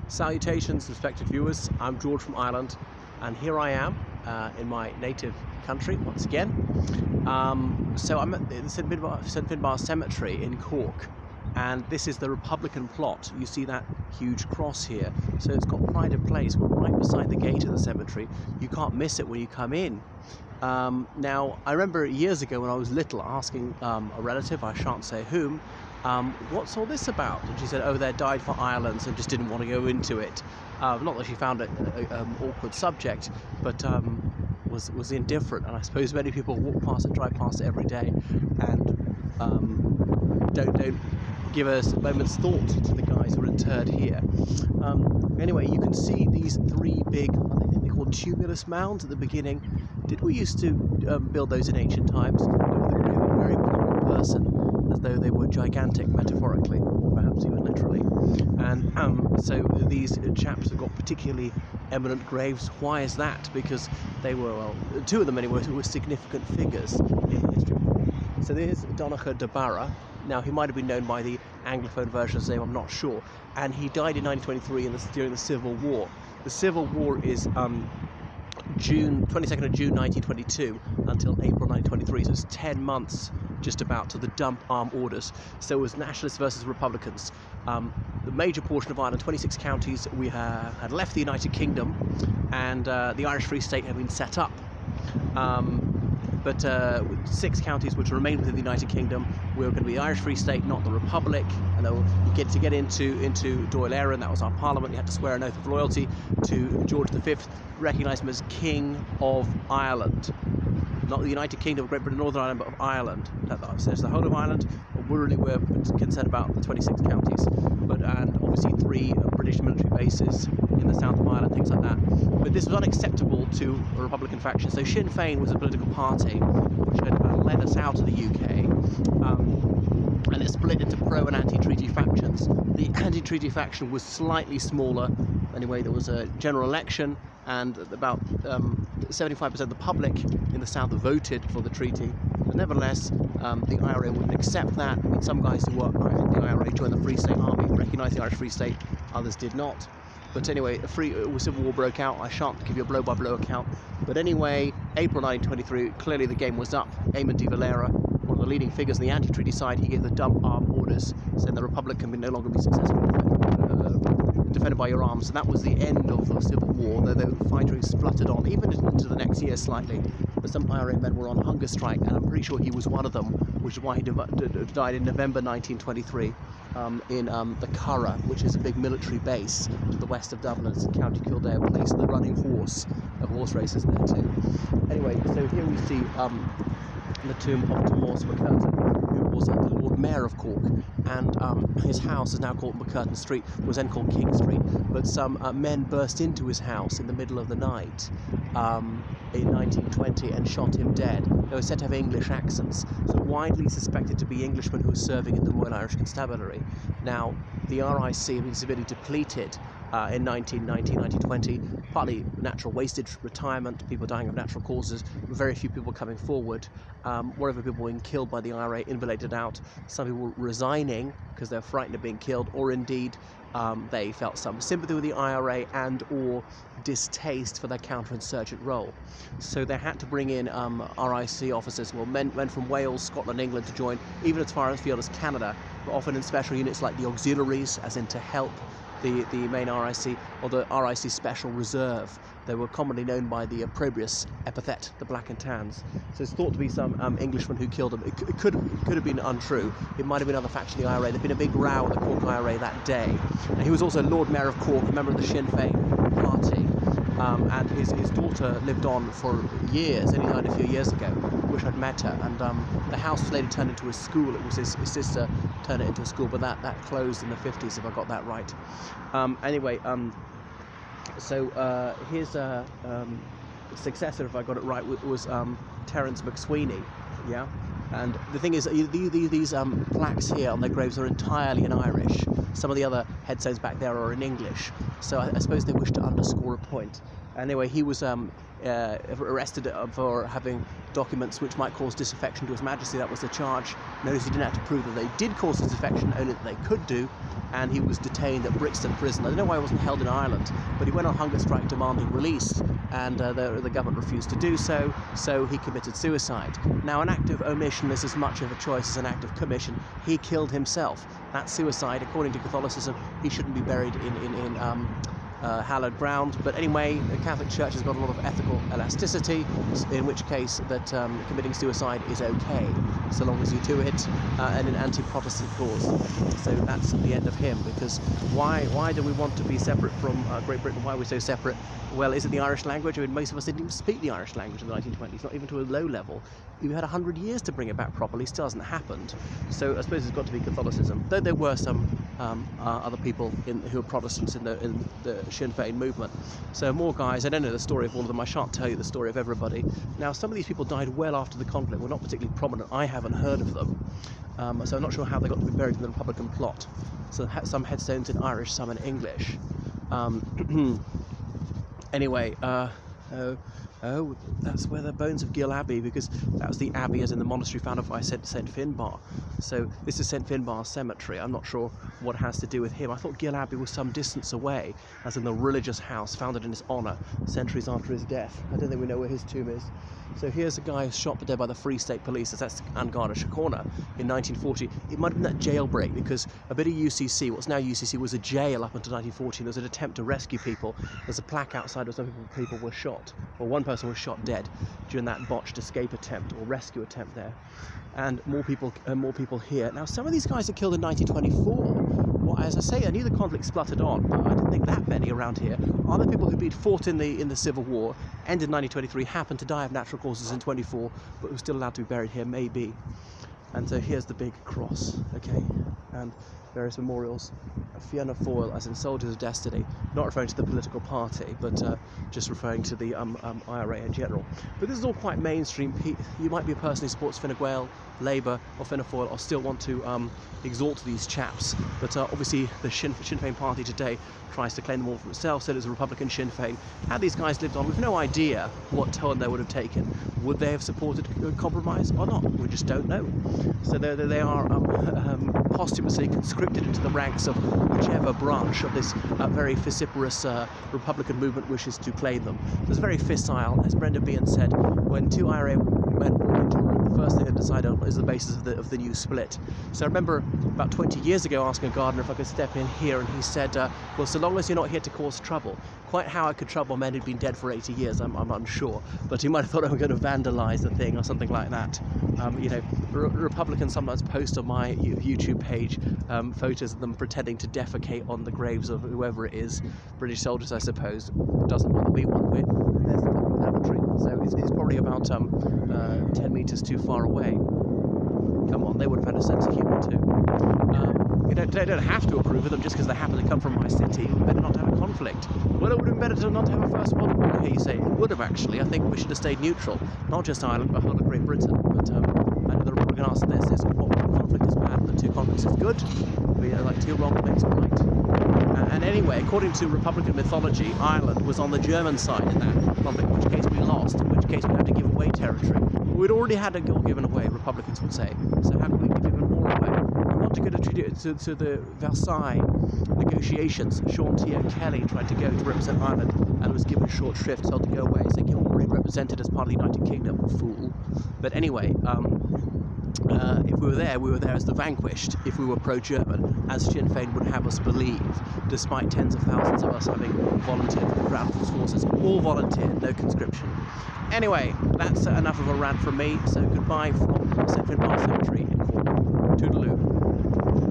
Salutations, respected viewers. I'm George from Ireland, and here I am in my native country once again. So I'm at the St Finbar Cemetery in Cork, and this is the Republican plot. You see that huge cross here, so it's got pride of place. We're right beside the gate of the cemetery. You can't miss it when you come in. Now, I remember years ago when I was little asking a relative, I shan't say whom, what's all this about? And she said, oh, they died for Ireland, so just didn't want to go into it. Not that she found it an awkward subject, but was indifferent. And I suppose many people walk past it, drive past it every day, and don't give a moment's thought to the guys who are interred here. Anyway, you can see these three big, I think they're called tumulus mounds at the beginning. Did we used to build those in ancient times? Over the grave of a very prominent person, as though they were gigantic metaphorically, or perhaps even literally. And so these chaps have got particularly eminent graves. Why is that? Because they were, well, two of them anyway, who were significant figures in the history of war. So there's Donnacha de Barra. Now, he might have been known by the Anglophone version of his name, I'm not sure. And he died in 1923 during the Civil War. The Civil War is 22nd of June 1922 until April 1923, so it's 10 months just about to the dump armed orders. So it was nationalists versus Republicans. The major portion of Ireland, 26 counties, we had left the United Kingdom, and the Irish Free State had been set up. But 6 counties were to remain within the United Kingdom. We were going to be the Irish Free State, not the Republic. And to get into Dáil Éireann, that was our parliament, you had to swear an oath of loyalty to George V, recognise him as King of Ireland. Not the United Kingdom of Great Britain, Northern Ireland, but of Ireland. So it's the whole of Ireland. We're concerned about the 26 counties, and obviously 3 British military bases in the south of Ireland, things like that. But this was unacceptable to a Republican faction. So Sinn Féin was a political party which had led us out of the UK, and it split into pro and anti-treaty factions. The anti-treaty faction was slightly smaller. Anyway, there was a general election, and about 75% of the public in the south voted for the treaty. But nevertheless, the IRA wouldn't accept that. I mean, some guys who worked in the IRA joined the Free State Army, recognised the Irish Free State, others did not. But anyway, a civil war broke out. I shan't give you a blow-by-blow account. But anyway, April 1923, clearly the game was up. Eamon de Valera, one of the leading figures on the anti-treaty side, he gave the dump arm orders, saying the Republic can no longer be successful defended by your arms. And that was the end of the Civil War, though the fighting spluttered on, even into the next year slightly. But some IRA men were on hunger strike, and I'm pretty sure he was one of them, which is why he died in November 1923 in the Curragh, which is a big military base to the west of Dublin. It's County Kildare, place of the running horse, of horse races there too. Anyway, so here we see the tomb of Tomás McCurtain, who was the Lord Mayor of Cork, and his house is now called McCurtain Street, was then called King Street, but some men burst into his house in the middle of the night in 1920 and shot him dead. They were said to have English accents, so widely suspected to be Englishmen who were serving in the Royal Irish Constabulary. Now, the RIC had been severely depleted in 1919, 1920, partly natural wastage, retirement, people dying of natural causes, very few people coming forward, wherever people being killed by the IRA, invalidated out, some people resigning because they're frightened of being killed, or indeed they felt some sympathy with the IRA and or distaste for their counterinsurgent role. So they had to bring in RIC officers, well, men from Wales, Scotland, England to join, even as far afield as Canada, but often in special units like the auxiliaries, as in to help the main RIC, or the RIC Special Reserve. They were commonly known by the opprobrious epithet, the Black and Tans. So it's thought to be some Englishmen who killed them. It could have been untrue. It might have been other faction of the IRA. There'd been a big row at the Cork IRA that day. And he was also Lord Mayor of Cork, a member of the Sinn Féin party. And his daughter lived on for years, only died a few years ago. Wish I'd met her. And the house was later turned into a school. It was his sister turned it into a school, but that closed in the 50s, if I got that right. Anyway, so his successor, if I got it right, was Terence McSweeney. Yeah. And the thing is, these plaques here on their graves are entirely in Irish. Some of the other headstones back there are in English. So I suppose they wish to underscore a point. Anyway, he was arrested for having documents which might cause disaffection to His Majesty. That was the charge. Notice he didn't have to prove that they did cause disaffection, only that they could do. and he was detained at Brixton Prison. I don't know why he wasn't held in Ireland, but he went on hunger strike demanding release, and the government refused to do so, so he committed suicide. Now, an act of omission is as much of a choice as an act of commission. He killed himself. That's suicide. According to Catholicism, he shouldn't be buried in hallowed ground. But anyway, the Catholic Church has got a lot of ethical elasticity, in which case that committing suicide is okay, so long as you do it in an anti-Protestant cause. So that's the end of him, because why do we want to be separate from Great Britain? Why are we so separate? Well, is it the Irish language? I mean, most of us didn't even speak the Irish language in the 1920s, not even to a low level. We've had 100 years to bring it back properly, still hasn't happened. So I suppose it's got to be Catholicism, though there were some other people who were Protestants in the Sinn Féin movement. So more guys, I don't know the story of all of them, I shan't tell you the story of everybody. Now, some of these people died well after the conflict, were not particularly prominent, I haven't heard of them. So I'm not sure how they got to be buried in the Republican plot. So some headstones in Irish, some in English. Anyway, oh, that's where the bones of Gil Abbey, because that was the abbey as in the monastery founded by St Finbar. So this is St Finbar's cemetery. I'm not sure what it has to do with him. I thought Gil Abbey was some distance away, as in the religious house founded in his honour centuries after his death. I don't think we know where his tomb is. So here's a guy who's shot dead by the Free State Police. That's An Garda Síochána in 1940. It might have been that jailbreak, because a bit of UCC, what's now UCC, was a jail up until 1940. There was an attempt to rescue people. There's a plaque outside where some people were shot, or one person was shot dead during that botched escape attempt or rescue attempt there. And more people here. Now, some of these guys are killed in 1924. Well, as I say, I knew the conflict spluttered on, but I didn't think that many around here. Are there people who'd been fought in the Civil War, ended in 1923, happened to die of natural causes in 24, but were still allowed to be buried here? Maybe. And so here's the big cross, okay, and various memorials. Fianna Fáil, as in Soldiers of Destiny, not referring to the political party, but just referring to the IRA in general. But this is all quite mainstream. You might be a person who supports Fine Gael, Labour, or Fianna Fáil, or still want to exalt these chaps. But obviously, the Sinn Féin party today tries to claim them all for itself. So does the Republican Sinn Féin. Had these guys lived on, we've no idea what tone they would have taken. Would they have supported compromise or not? We just don't know. So they are posthumously conscripted into the ranks of whichever branch of this very vociferous Republican movement wishes to claim them. So it's very fissile. As Brenda Behan said, when two IRA men walk into a room, the first thing they decide on is the basis of the new split. So I remember about 20 years ago asking a gardener if I could step in here, and he said, well, so long as you're not here to cause trouble. Quite how I could trouble men who'd been dead for 80 years, I'm unsure, but he might have thought I was going to vandalise the thing or something like that. You know, Republicans sometimes post on my YouTube page photos of them pretending to defecate on the graves of whoever it is, British soldiers, I suppose. It doesn't bother me one bit. There's the public lavatory, so it's probably about 10 metres too far away. Come on, they would have had a sense of humour too. They don't have to approve of them just because they happen to come from my city. We better not have a conflict. Well, it would have been better to not have a First World War here, you say. It would have, actually. I think we should have stayed neutral. Not just Ireland, but whole of Great Britain. But I know the Republican answer to this is, what conflict is bad, but two conflicts is good. Like two wrong makes a right. And anyway, according to Republican mythology, Ireland was on the German side in that conflict, in which case we lost, in which case we had to give away territory. We'd already had it all given away, Republicans would say. So how can we give even more away? I want to go to the Versailles negotiations. Sean T. Kelly tried to go to represent Ireland and was given short shrift, told to go away. So he wasn't represented as part of the United Kingdom, fool. But anyway, if we were there as the vanquished, if we were pro-German, as Sinn Féin would have us believe, despite tens of thousands of us having volunteered for the ground forces, all volunteered, no conscription. Anyway, that's enough of a rant from me, so goodbye from St Finbar's Cemetery in Cork. Toodaloo.